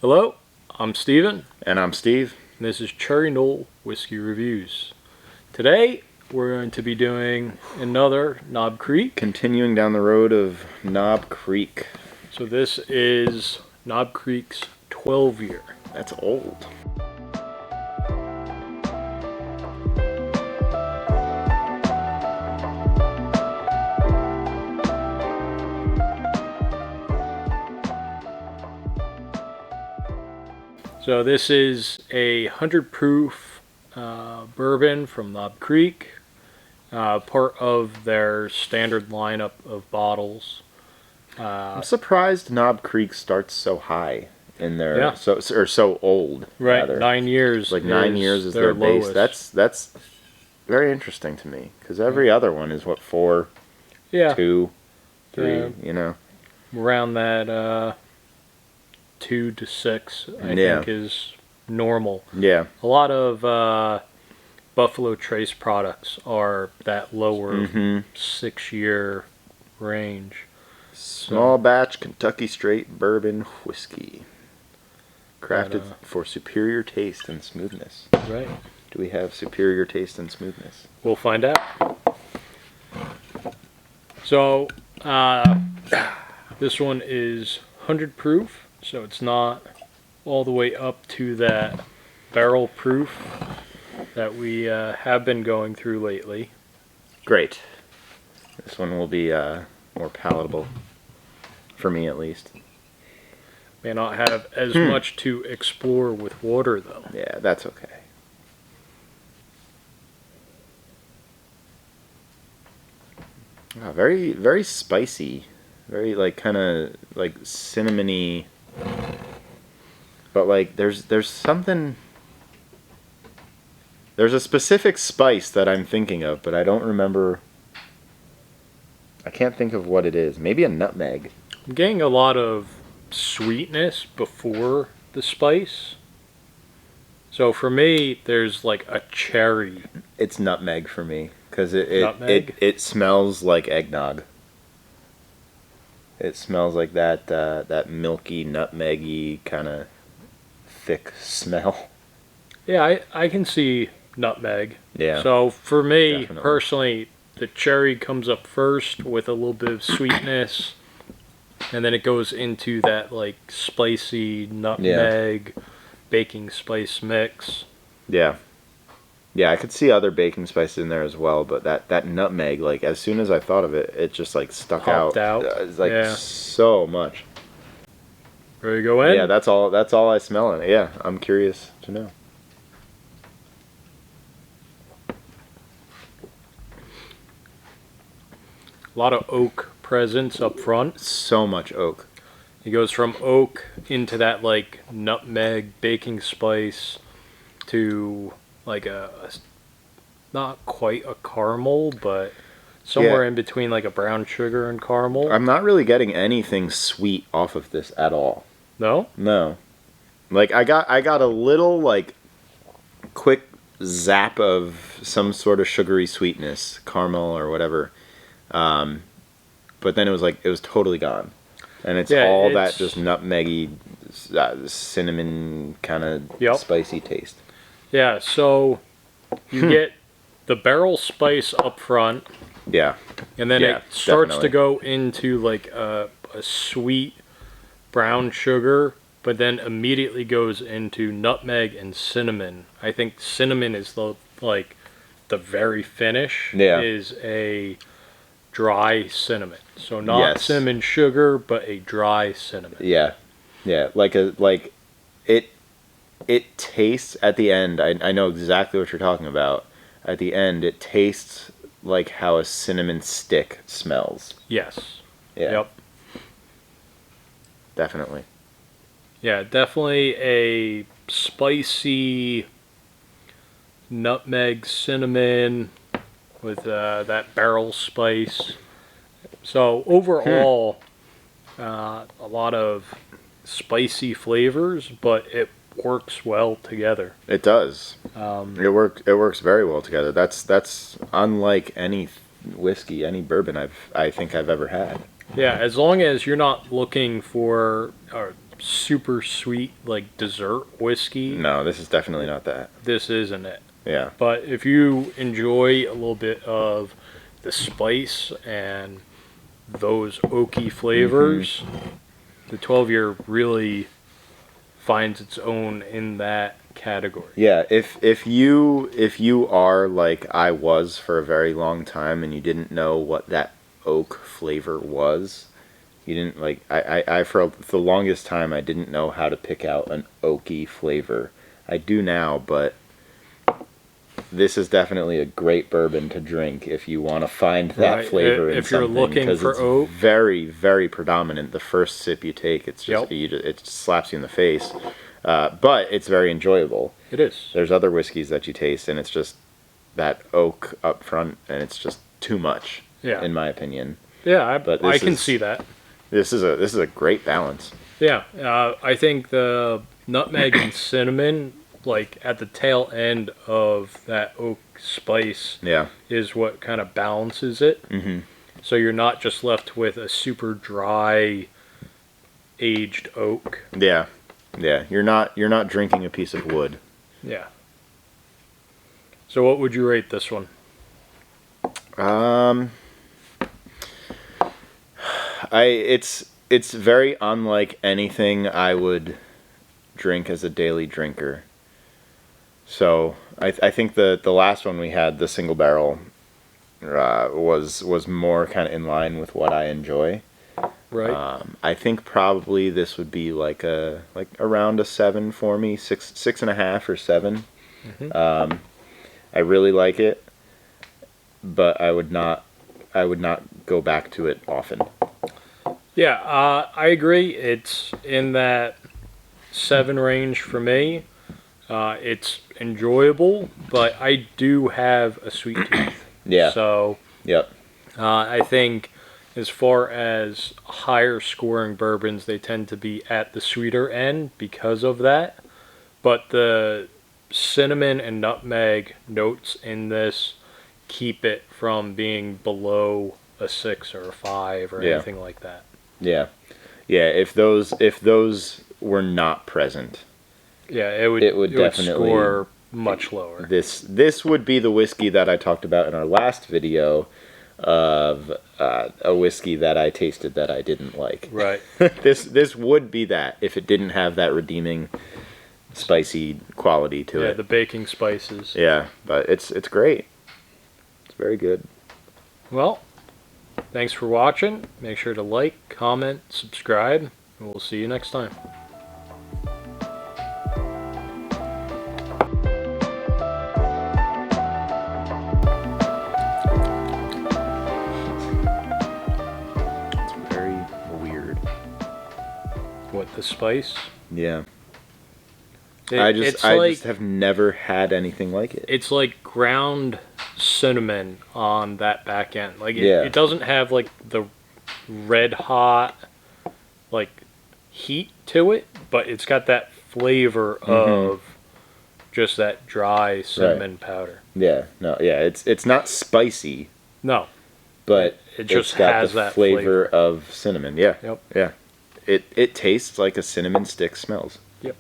Hello, I'm Steven, And I'm Steve. and this is Cherry Knoll Whiskey Reviews. Today, we're going to be doing another Knob Creek. Continuing down the road of Knob Creek. So this is Knob Creek's 12-year. That's old. So this is a 100 proof bourbon from Knob Creek, part of their standard lineup of bottles. I'm surprised Knob Creek starts so high in their Yeah. so old. Right, rather. 9 years. Like 9 years is their base. lowest. That's very interesting to me because every other one is what 4, Yeah, 2, 3. Yeah. You know. around that 2 to 6, I Yeah. think is normal. Yeah. A lot of Buffalo Trace products are that lower Mm-hmm. 6-year range. Small batch Kentucky straight bourbon whiskey, crafted But, for superior taste and smoothness. Right. Do we have superior taste and smoothness? We'll find out. So, this one is 100 proof, so it's not all the way up to that barrel proof that we have been going through lately. Great. This one will be more palatable, for me at least. May not have as much to explore with water, though. Yeah, that's okay. Very, very spicy. Very, like, kind of, like, cinnamony. But, like, there's something... There's a specific spice that I'm thinking of, but I don't remember... I can't think of what it is. Maybe a nutmeg. I'm getting a lot of sweetness before the spice. So for me, there's like a cherry. It's nutmeg for me, because Nutmeg? it smells like eggnog. It smells like that milky, nutmeggy, kind of thick smell. Yeah, I can see nutmeg. Yeah. So for me, Definitely. personally, the cherry comes up first with a little bit of sweetness. And then it goes into that like spicy nutmeg, baking spice mix. Yeah. Yeah, I could see other baking spices in there as well, but that nutmeg, like, as soon as I thought of it, it just, like, stuck Popped out. It's, like, Yeah. so much. Ready to go in? Yeah, that's all I smell in it. Yeah, I'm curious to know. A lot of oak presence up front. So much oak. It goes from oak into that like nutmeg baking spice to like not quite a caramel, but somewhere in between like a brown sugar and caramel. I'm not really getting anything sweet off of this at all. No? No. Like, I got a little, like, quick zap of some sort of sugary sweetness, caramel or whatever. But then it was totally gone. And it's all that just nutmeggy, cinnamon kind of spicy taste. Yeah, so you get the barrel spice up front. Yeah. And then it starts definitely. to go into like a sweet brown sugar, but then immediately goes into nutmeg and cinnamon. I think cinnamon is the very finish. Yeah. Is a dry cinnamon. So not cinnamon sugar, but a dry cinnamon. Yeah. Yeah. It tastes at the end. I know exactly what you're talking about. At the end, it tastes like how a cinnamon stick smells. Yes. Yeah. Yep. Definitely. Yeah, definitely a spicy nutmeg cinnamon with that barrel spice. So overall, a lot of spicy flavors, but it works well together. It does. It works very well together. That's unlike any whiskey, any bourbon I think I've ever had. Yeah, as long as you're not looking for, or super sweet like dessert whiskey, No, this is definitely not that. this isn't it. Yeah. But if you enjoy a little bit of the spice and those oaky flavors, the 12-year really finds its own in that category. Yeah, if you are like I was for a very long time and you didn't know what that oak flavor was, you didn't like I for the longest time I didn't know how to pick out an oaky flavor. I do now, but this is definitely a great bourbon to drink if you want to find that Right. flavor in If you're something, looking 'cause for it's oak. very, very predominant. The first sip you take, it's just it just slaps you in the face. But it's very enjoyable. It is. There's other whiskeys that you taste, and it's just that oak up front, and it's just too much, Yeah. in my opinion. Yeah, But I this can is- see that. This is a great balance. Yeah, I think the nutmeg and cinnamon, like at the tail end of that oak spice, Yeah. is what kind of balances it. Mm-hmm. So you're not just left with a super dry, aged oak. Yeah. Yeah. You're not drinking a piece of wood. Yeah. So what would you rate this one? It's very unlike anything I would drink as a daily drinker. So I think the last one we had, the single barrel, was more kind of in line with what I enjoy. Right. I think probably this would be like around a 7 for me, 6.5 or 7. I really like it, but I would not go back to it often. Yeah, I agree. It's in that 7 range for me. It's enjoyable, but I do have a sweet tooth. Yeah. So Yep. I think as far as higher scoring bourbons, they tend to be at the sweeter end because of that. But the cinnamon and nutmeg notes in this keep it from being below a 6 or a 5 or Yeah. anything like that. Yeah. Yeah. If those were not present, Yeah, it would definitely score much lower. this would be the whiskey that I talked about in our last video of a whiskey that I tasted that I didn't like. Right. This would be that if it didn't have that redeeming spicy quality to Yeah, it. the baking spices. Yeah, but it's great. It's very good. Well, thanks for watching. Make sure to like, comment, subscribe, and we'll see you next time. It's very weird. What, the spice? Yeah. It's I like just have never had anything like it. it's like ground cinnamon on that back end. Like Yeah. it doesn't have like the red hot like heat to it, but it's got that flavor of just that dry cinnamon powder. Yeah, no, yeah, it's not spicy, No, but it just it's got has the that flavor of cinnamon. Yeah, Yep. yeah. It tastes like a cinnamon stick smells. Yep.